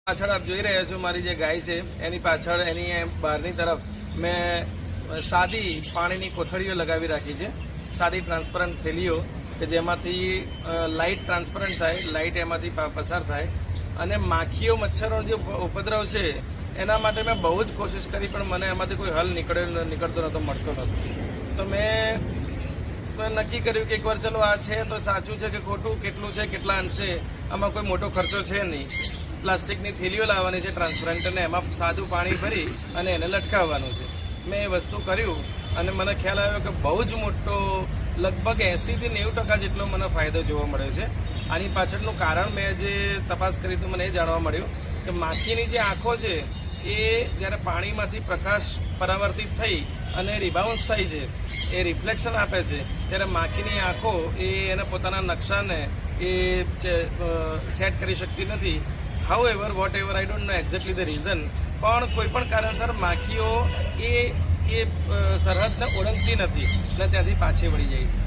પાછળ આપ જોઈ રહ્યા છો મારી જે ગાય છે એની પાછળ એની બહારની તરફ મેં સાદી પાણીની કોથળીઓ લગાવી રાખી છે, સાદી ટ્રાન્સપરન્ટ થેલીઓ કે જેમાંથી લાઇટ ટ્રાન્સપરન્ટ થાય, લાઇટ એમાંથી પસાર થાય અને માખીઓ મચ્છરો જે ઉપદ્રવ છે એના માટે મેં બહુ જ કોશિશ કરી પણ મને એમાંથી કોઈ હલ નીકળતો નહોતો, મળતો નહોતો. તો મેં નક્કી કર્યું કે એકવાર ચલો આ છે તો સાચું છે કે ખોટું, કેટલું છે, કેટલા અંશે, આમાં કોઈ મોટો ખર્ચો છે નહીં. પ્લાસ્ટિકની થેલીઓ લાવવાની છે ટ્રાન્સપરન્ટ અને એમાં સાદું પાણી ભરી અને એને લટકાવવાનું છે. મેં એ વસ્તુ કર્યું અને મને ખ્યાલ આવ્યો કે બહુ જ મોટો લગભગ 80 થી 90% જેટલો મને ફાયદો જોવા મળ્યો છે. આની પાછળનું કારણ મેં જે તપાસ કરી તો મને એ જાણવા મળ્યું કે માખીની જે આંખો છે એ જ્યારે પાણીમાંથી પ્રકાશ પરાવર્તિત થઈ અને રિબાઉન્સ થાય છે, એ રિફ્લેક્શન આપે છે, ત્યારે માખીની આંખો એને પોતાના નકશાને એ સેટ કરી શકતી નથી. However whatever I don't know exactly the reason, પણ કોઈ પણ કારણસર માખીઓ એ સરહદને ઓળંગતી નથી અને ત્યાંથી પાછી વળી જાય છે.